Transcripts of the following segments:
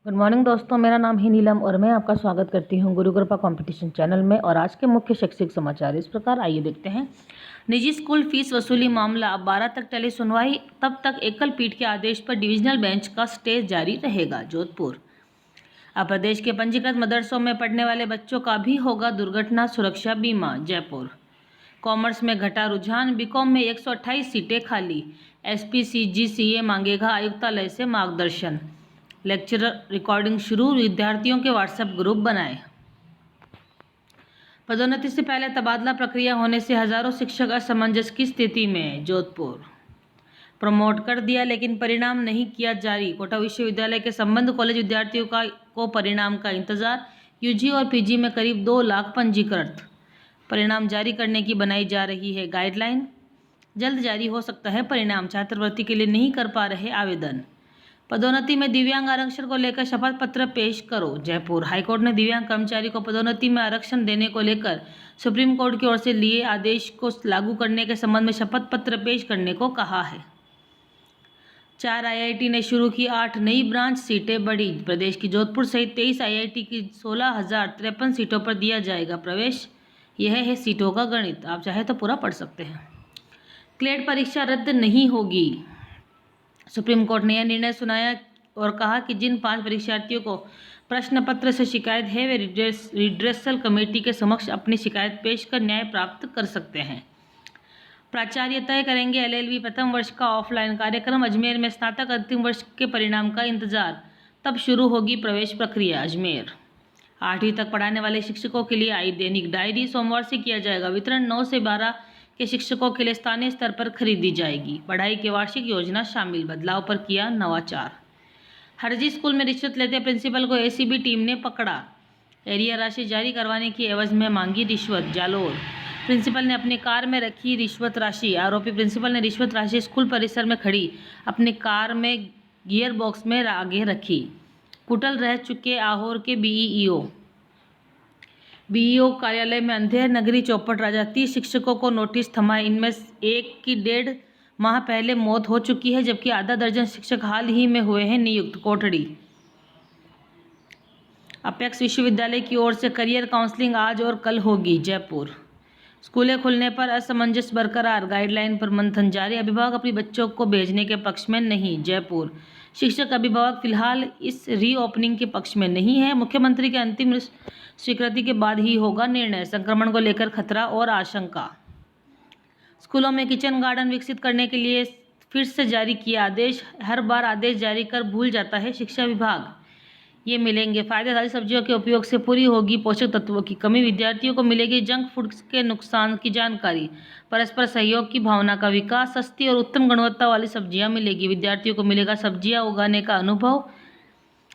Good morning दोस्तों, मेरा नाम है नीलम और मैं आपका स्वागत करती हूं गुरु कृपा कंपटीशन चैनल में। और आज के मुख्य शैक्षिक समाचार इस प्रकार, आइए देखते हैं। निजी स्कूल फीस वसूली मामला अब 12 तक टली सुनवाई, तब तक एकल पीठ के आदेश पर डिविजनल बेंच का स्टे जारी रहेगा। जोधपुर। अब प्रदेश के पंजीकृत मदरसों में पढ़ने वाले बच्चों का भी होगा दुर्घटना सुरक्षा बीमा। जयपुर। कॉमर्स में घटा रुझान, बीकॉम में 128 सीटें खाली, SPCGCA मांगेगा आयुक्तालय से मार्गदर्शन। लेक्चर रिकॉर्डिंग शुरू, विद्यार्थियों के व्हाट्सएप ग्रुप बनाएं। पदोन्नति से पहले तबादला प्रक्रिया होने से हजारों शिक्षक असमंजस की स्थिति में। जोधपुर। प्रमोट कर दिया लेकिन परिणाम नहीं किया जारी, कोटा विश्वविद्यालय के संबंध कॉलेज विद्यार्थियों को परिणाम का इंतजार। यूजी और पीजी में करीब 2 लाख पंजीकृत, परिणाम जारी करने की बनाई जा रही है गाइडलाइन। जल्द जारी हो सकता है परिणाम, छात्रवृत्ति के लिए नहीं कर पा रहे आवेदन। पदोन्नति में दिव्यांग आरक्षण को लेकर शपथ पत्र पेश करो। जयपुर। हाईकोर्ट ने दिव्यांग कर्मचारी को पदोन्नति में आरक्षण देने को लेकर सुप्रीम कोर्ट की ओर से लिए आदेश को लागू करने के संबंध में शपथ पत्र पेश करने को कहा है। 4 IIT ने शुरू की 8 नई ब्रांच, सीटें बढ़ी। प्रदेश की जोधपुर सहित 23 IIT की 16,053 सीटों पर दिया जाएगा प्रवेश। यह है सीटों का गणित, आप चाहे तो पूरा पढ़ सकते हैं। क्लेट परीक्षा रद्द नहीं होगी। सुप्रीम कोर्ट ने यह निर्णय सुनाया और कहा कि जिन 5 परीक्षार्थियों को प्रश्न पत्र से शिकायत है वे रिड्रेसल कमेटी के समक्ष अपनी शिकायत पेश कर न्याय प्राप्त कर सकते हैं। प्राचार्य तय करेंगे LLB प्रथम वर्ष का ऑफलाइन कार्यक्रम। अजमेर में स्नातक अंतिम वर्ष के परिणाम का इंतजार, तब शुरू होगी प्रवेश प्रक्रिया। अजमेर। 8वीं तक पढ़ाने वाले शिक्षकों के लिए आई दैनिक डायरी, सोमवार से किया जाएगा वितरण। 9 से 12 के शिक्षकों के लिए स्थानीय स्तर पर खरीदी जाएगी। पढ़ाई के वार्षिक योजना शामिल, बदलाव पर किया नवाचार। हरजी स्कूल में रिश्वत लेते प्रिंसिपल को ACB टीम ने पकड़ा। एरिया राशि जारी करवाने की एवज में मांगी रिश्वत। जालोर। प्रिंसिपल ने अपनी कार में रखी रिश्वत राशि। आरोपी प्रिंसिपल ने रिश्वत राशि स्कूल परिसर में खड़ी अपनी कार में गियर बॉक्स में आगे रखी। कुटल रह चुके आहोर के BEO कार्यालय में अंधेर नगरी चौपट राजा। 30 शिक्षकों को नोटिस थमाए, इनमें एक की 1.5 माह पहले मौत हो चुकी है, जबकि आधा दर्जन शिक्षक हाल ही में हुए हैं नियुक्त। कोटड़ी। अपेक्स विश्वविद्यालय की ओर से करियर काउंसलिंग आज और कल होगी। जयपुर। स्कूलें खुलने पर असमंजस बरकरार, गाइडलाइन पर मंथन जारी। अभिभावक अपने बच्चों को भेजने के पक्ष में नहीं। जयपुर। शिक्षक अभिभावक फिलहाल इस रीओपनिंग के पक्ष में नहीं है। मुख्यमंत्री के अंतिम स्वीकृति के बाद ही होगा निर्णय। संक्रमण को लेकर खतरा और आशंका। स्कूलों में किचन गार्डन विकसित करने के लिए फिर से जारी किया आदेश। हर बार आदेश जारी कर भूल जाता है शिक्षा विभाग। ये मिलेंगे फायदे। ताजी सब्जियों के उपयोग से पूरी होगी पोषक तत्वों की कमी। विद्यार्थियों को मिलेगी जंक फूड के नुकसान की जानकारी। परस्पर सहयोग की भावना का विकास। सस्ती और उत्तम गुणवत्ता वाली सब्जियां मिलेगी। विद्यार्थियों को मिलेगा सब्जियां उगाने का अनुभव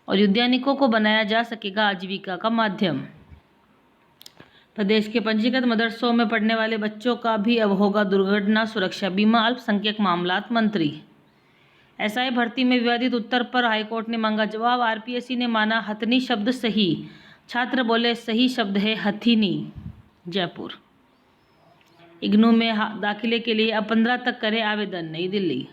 और उद्यानिकों को बनाया जा सकेगा आजीविका का माध्यम। प्रदेश के पंजीकृत मदरसों में पढ़ने वाले बच्चों का भी अब होगा दुर्घटना सुरक्षा बीमा। अल्पसंख्यक मामलात मंत्री। SI भर्ती में विवादित उत्तर पर हाईकोर्ट ने मांगा जवाब। RPSC ने माना हथनी शब्द सही, छात्र बोले सही शब्द है हथीनी। जयपुर। इग्नू में दाखिले के लिए अब 15 तक करें आवेदन। नई दिल्ली।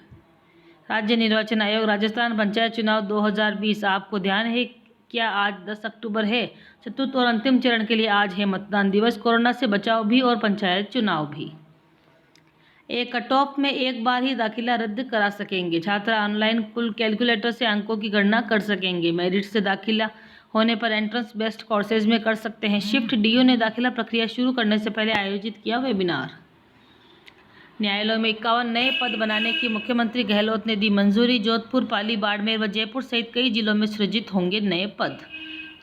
राज्य निर्वाचन आयोग राजस्थान पंचायत चुनाव 2020, आपको ध्यान है क्या आज 10 अक्टूबर है। चतुर्थ और अंतिम चरण के लिए आज है मतदान दिवस। कोरोना से बचाव भी और पंचायत चुनाव भी। एक कट ऑफ में एक बार ही दाखिला रद्द करा सकेंगे छात्र। ऑनलाइन कुल कैलकुलेटर से अंकों की गणना कर सकेंगे। मेरिट से दाखिला होने पर एंट्रेंस बेस्ड कोर्सेज में कर सकते हैं शिफ्ट। DU ने दाखिला प्रक्रिया शुरू करने से पहले आयोजित किया वेबिनार। न्यायालयों में 51 नए पद बनाने की मुख्यमंत्री गहलोत ने दी मंजूरी। जोधपुर, पाली, बाड़मेर व जयपुर सहित कई जिलों में सृजित होंगे नए पद।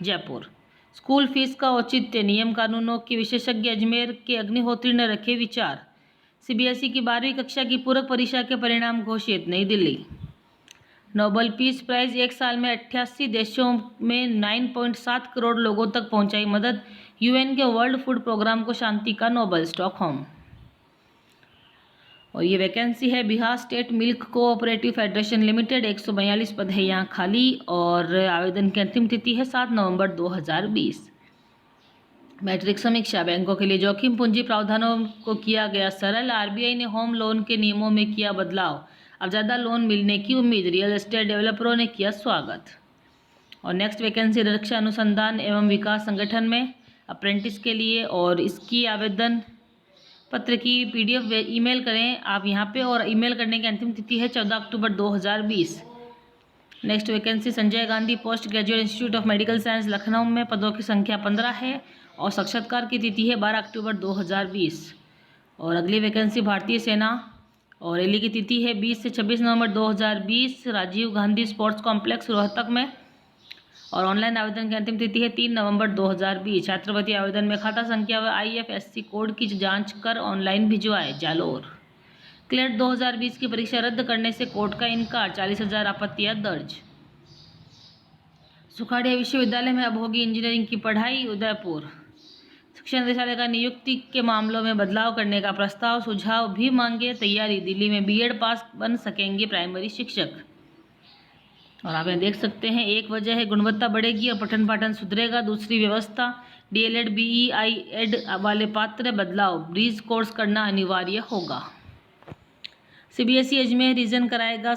जयपुर। स्कूल फीस का औचित्य, नियम कानूनों की विशेषज्ञ अजमेर के अग्निहोत्री ने रखे विचार। CBSE की 12वीं कक्षा की पूरक परीक्षा के परिणाम घोषित। नई दिल्ली। नोबेल पीस प्राइज, एक साल में 88 देशों में 9.7 करोड़ लोगों तक पहुंचाई मदद। UN के वर्ल्ड फूड प्रोग्राम को शांति का नोबेल। स्टॉकहोम। और ये वैकेंसी है Bihar state milk cooperative federation limited. 142 पद है यहाँ खाली और आवेदन की अंतिम तिथि है 7 नवंबर 2020। मैट्रिक समीक्षा, बैंकों के लिए जोखिम पूंजी प्रावधानों को किया गया सरल। RBI ने होम लोन के नियमों में किया बदलाव, अब ज़्यादा लोन मिलने की उम्मीद। रियल एस्टेट डेवलपरों ने किया स्वागत। और नेक्स्ट वैकेंसी रक्षा अनुसंधान एवं विकास संगठन में अप्रेंटिस के लिए, और इसकी आवेदन पत्र की PDF ईमेल करें आप यहाँ पे, और ईमेल करने की अंतिम तिथि है 14 अक्टूबर 2020। Next vacancy Sanjay Gandhi post graduate institute of medical science Lucknow में, पदों की संख्या 15 है और साक्षात्कार की तिथि है 12 अक्टूबर 2020। और अगली वैकेंसी भारतीय सेना, और रैली की तिथि है 20 से 26 नवंबर 2020, राजीव गांधी स्पोर्ट्स कॉम्प्लेक्स रोहतक में, और ऑनलाइन आवेदन की अंतिम तिथि है 3 नवंबर 2020। छात्रवृत्ति आवेदन में खाता संख्या व IFSC कोड की जांच कर ऑनलाइन भिजवाए। जालोर क्लेट 2020 की परीक्षा रद्द करने से कोर्ट का इनकार, 40,000 आपत्तियां दर्ज। सुखाड़िया विश्वविद्यालय में अब होगी इंजीनियरिंग की पढ़ाई। उदयपुर शिक्षा निदेशालय का नियुक्ति के मामलों में बदलाव करने का प्रस्ताव, सुझाव भी मांगे। तैयारी, दिल्ली में BEd पास बन सकेंगे प्राइमरी शिक्षक। और आप यहाँ देख सकते हैं, एक वजह है गुणवत्ता बढ़ेगी और पठन पाठन सुधरेगा। दूसरी व्यवस्था, DLED BEd वाले पात्र बदलाव, ब्रीज कोर्स करना अनिवार्य होगा। CBSE अजमेर रीजन कराएगा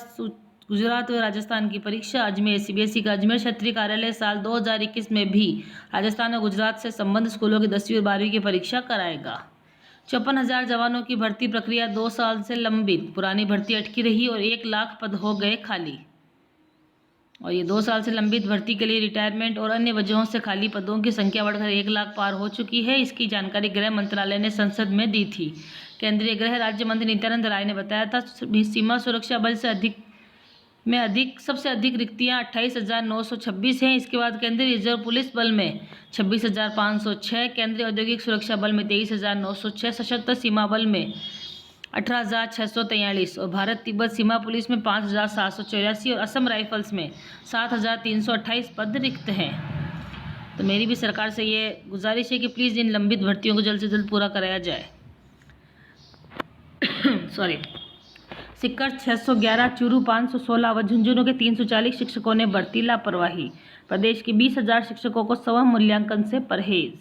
गुजरात और राजस्थान की परीक्षा। अजमेर CBSE का अजमेर क्षेत्रीय कार्यालय साल 2021 में भी राजस्थान और गुजरात से संबद्ध स्कूलों की 10वीं और 12वीं की परीक्षा कराएगा। 54,000 जवानों की भर्ती प्रक्रिया 2 साल से लंबित, पुरानी भर्ती अटकी रही और 1 लाख पद हो गए खाली। और ये 2 साल से लंबित भर्ती के लिए रिटायरमेंट और अन्य वजहों से खाली पदों की संख्या बढ़कर 1 लाख पार हो चुकी है। इसकी जानकारी गृह मंत्रालय ने संसद में दी थी। केंद्रीय गृह राज्य मंत्री नित्यानंद राय ने बताया था, सीमा सुरक्षा बल से सबसे अधिक रिक्तियां 28,926 हैं। इसके बाद केंद्रीय रिजर्व पुलिस बल में 26,506, केंद्रीय औद्योगिक सुरक्षा बल में 23,906, सशस्त्र सीमा बल में 18,643 और भारत तिब्बत सीमा पुलिस में 5,784 और असम राइफल्स में 7,328 पद रिक्त हैं। तो मेरी भी सरकार से ये गुजारिश है कि प्लीज़ इन लंबित भर्तियों को जल्द से जल्द पूरा कराया जाए। सिक्कर 611, चूरू 516 व झुंझुनू के 340 शिक्षकों ने बरती लापरवाही। प्रदेश के 20,000 शिक्षकों को स्व मूल्यांकन से परहेज।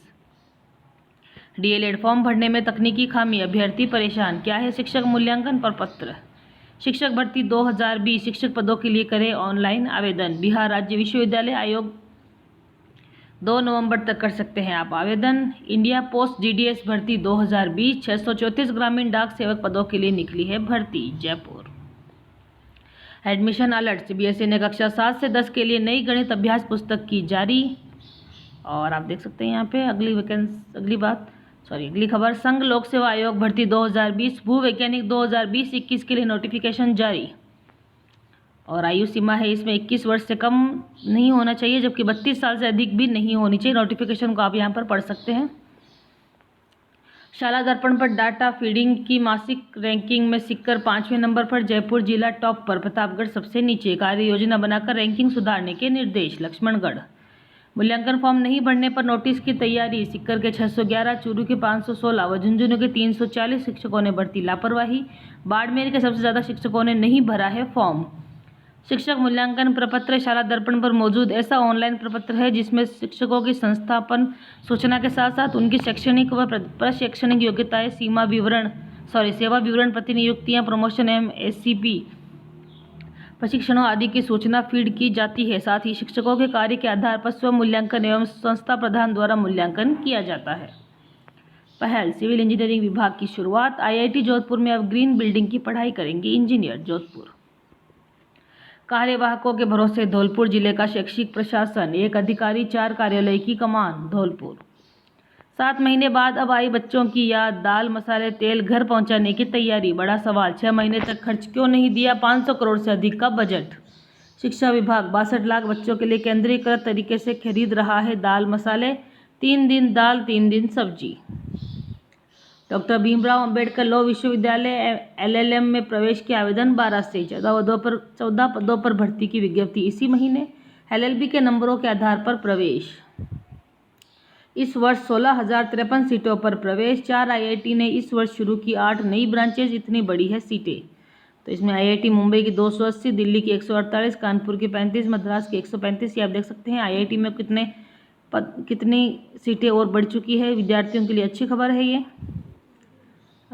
DLED फॉर्म भरने में तकनीकी खामी, अभ्यर्थी परेशान। क्या है शिक्षक मूल्यांकन प्रपत्र? शिक्षक भर्ती 2020 शिक्षक पदों के लिए करें ऑनलाइन आवेदन। बिहार राज्य विश्वविद्यालय आयोग 2 नवंबर तक कर सकते हैं आप आवेदन। इंडिया पोस्ट GDS भर्ती 2020 634 ग्रामीण डाक सेवक पदों के लिए निकली है भर्ती। जयपुर एडमिशन अलर्ट, CBSE ने कक्षा 7 से 10 के लिए नई गणित अभ्यास पुस्तक की जारी। और आप देख सकते हैं यहाँ पे अगली खबर, संघ लोक सेवा आयोग भर्ती 2020 भू वैज्ञानिक 2020-21 के लिए नोटिफिकेशन जारी। और आयु सीमा है इसमें 21 वर्ष से कम नहीं होना चाहिए, जबकि 32 साल से अधिक भी नहीं होनी चाहिए। नोटिफिकेशन को आप यहाँ पर पढ़ सकते हैं। शाला दर्पण पर डाटा फीडिंग की मासिक रैंकिंग में सिक्कर 5वें नंबर पर, जयपुर जिला टॉप पर, प्रतापगढ़ सबसे नीचे। कार्य योजना बनाकर रैंकिंग सुधारने के निर्देश। लक्ष्मणगढ़ मूल्यांकन फॉर्म नहीं भरने पर नोटिस की तैयारी। सिक्कर के 611, चूरू के 516 व झुंझुनू के 340 शिक्षकों ने बरती लापरवाही। बाड़मेर के सबसे ज़्यादा शिक्षकों ने नहीं भरा है फॉर्म। शिक्षक मूल्यांकन प्रपत्र शाला दर्पण पर मौजूद ऐसा ऑनलाइन प्रपत्र है जिसमें शिक्षकों की संस्थापन सूचना के साथ साथ उनकी शैक्षणिक व प्रशैक्षणिक योग्यताएं, सेवा विवरण, प्रतिनियुक्तियां, प्रमोशन एवं SCP प्रशिक्षणों आदि की सूचना फीड की जाती है। साथ ही शिक्षकों के कार्य के आधार पर स्व मूल्यांकन एवं संस्था प्रधान द्वारा मूल्यांकन किया जाता है। पहल, सिविल इंजीनियरिंग विभाग की शुरुआत। IIT जोधपुर में अब ग्रीन बिल्डिंग की पढ़ाई करेंगे इंजीनियर। जोधपुर कार्यवाहकों के भरोसे धौलपुर जिले का शैक्षिक प्रशासन, 1 अधिकारी 4 कार्यालय की कमान। धौलपुर 7 महीने बाद अब आई बच्चों की याद, दाल मसाले तेल घर पहुंचाने की तैयारी। बड़ा सवाल, 6 महीने तक खर्च क्यों नहीं दिया 500 करोड़ से अधिक का बजट। शिक्षा विभाग 62 लाख बच्चों के लिए केंद्रीकृत तरीके से खरीद रहा है दाल मसाले, 3 दिन दाल 3 दिन सब्जी। डॉक्टर भीमराव अंबेडकर लॉ विश्वविद्यालय LLM में प्रवेश के आवेदन 12 से। 14 पदों पर भर्ती की विज्ञप्ति इसी महीने। LLB के नंबरों के आधार पर प्रवेश। इस वर्ष 16,053 सीटों पर प्रवेश। 4 IIT ने इस वर्ष शुरू की 8 नई ब्रांचेज, इतनी बड़ी है सीटें। तो इसमें IIT मुंबई की 280, दिल्ली की 148, कानपुर की 35, मद्रास की 135। ये आप देख सकते हैं IIT में कितनी सीटें और बढ़ चुकी है। विद्यार्थियों के लिए अच्छी खबर है ये।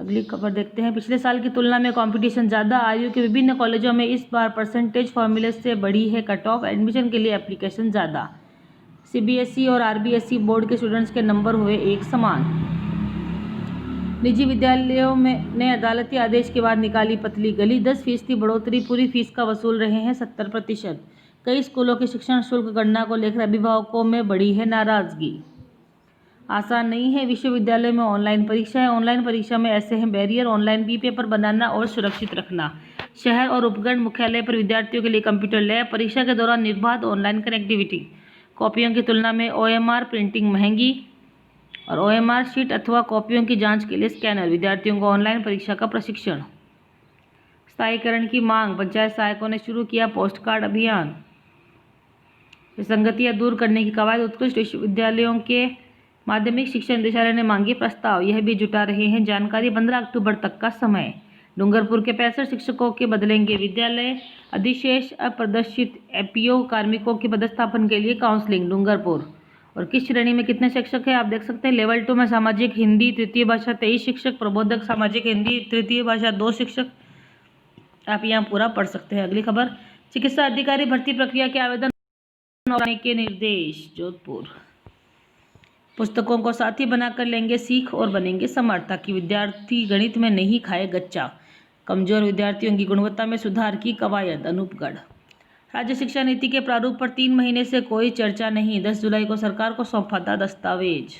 अगली खबर देखते हैं। पिछले साल की तुलना में कंपटीशन ज़्यादा, आयु के विभिन्न कॉलेजों में इस बार परसेंटेज फॉर्मूले से बढ़ी है कट ऑफ, एडमिशन के लिए एप्लीकेशन ज़्यादा। सीबीएसई और आरबीएसई बोर्ड के स्टूडेंट्स के नंबर हुए एक समान। निजी विद्यालयों में ने अदालती आदेश के बाद निकाली पतली गली, 10% बढ़ोतरी, पूरी फीस का वसूल रहे हैं 70%। कई स्कूलों के शिक्षण शुल्क गणना को लेकर अभिभावकों में बढ़ी है नाराजगी। आसान नहीं है विश्वविद्यालय में ऑनलाइन परीक्षाएं, ऑनलाइन परीक्षा में ऐसे हैं बैरियर, ऑनलाइन बी पेपर बनाना और सुरक्षित रखना। शहर और उपखंड मुख्यालय पर विद्यार्थियों के लिए कंप्यूटर लैब, परीक्षा के दौरान निर्बाध ऑनलाइन कनेक्टिविटी। कॉपियों की तुलना में ओएमआर प्रिंटिंग महंगी और ओएमआर शीट अथवा कॉपियों की जांच के लिए स्कैनर। विद्यार्थियों को ऑनलाइन परीक्षा का प्रशिक्षण। स्थायीकरण की मांग, पंचायत सहायकों ने शुरू किया पोस्ट कार्ड अभियान। विसंगतियां दूर करने की कवायद, उत्कृष्ट विश्वविद्यालयों के माध्यमिक शिक्षा निदेशालय ने मांगी प्रस्ताव, यह भी जुटा रहे हैं जानकारी। 15 अक्टूबर तक का समय। डूंगरपुर के 65 शिक्षकों के बदलेंगे विद्यालय, अधिशेष अप्रदर्शित एपीओ कार्मिकों के पदस्थापन के लिए काउंसलिंग। डूंगरपुर और किस श्रेणी में कितने शिक्षक हैं आप देख सकते हैं। लेवल 2 में सामाजिक हिंदी तृतीय भाषा 23 शिक्षक, प्रबोधक सामाजिक हिंदी तृतीय भाषा 2 शिक्षक। आप यहाँ पूरा पढ़ सकते हैं। अगली खबर, चिकित्सा अधिकारी भर्ती प्रक्रिया के आवेदन के निर्देश। जोधपुर, पुस्तकों को साथी बनाकर लेंगे सीख और बनेंगे समर्थ, ताकि विद्यार्थी गणित में नहीं खाए गच्चा। कमजोर विद्यार्थियों की गुणवत्ता में सुधार की कवायद। अनूपगढ़, राज्य शिक्षा नीति के प्रारूप पर 3 महीने से कोई चर्चा नहीं, 10 जुलाई को सरकार को सौंपा था दस्तावेज।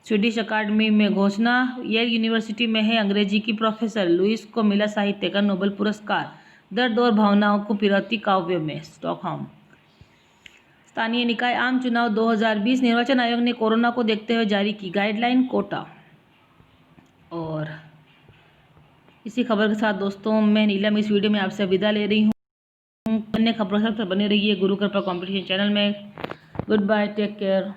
स्वीडिश अकादमी में घोषणा, येल यूनिवर्सिटी में है अंग्रेजी की प्रोफेसर, लुइस को मिला साहित्य का नोबेल पुरस्कार। दर्द और भावनाओं को पिरोती काव्य में। स्टॉकहोम, स्थानीय निकाय आम चुनाव 2020, निर्वाचन आयोग ने कोरोना को देखते हुए जारी की गाइडलाइन। कोटा। और इसी खबर के साथ दोस्तों मैं नीलम इस वीडियो में आपसे विदा ले रही हूँ। अन्य खबरों से बने रहिए गुरु कृपा कंपटीशन चैनल में। Goodbye, take care.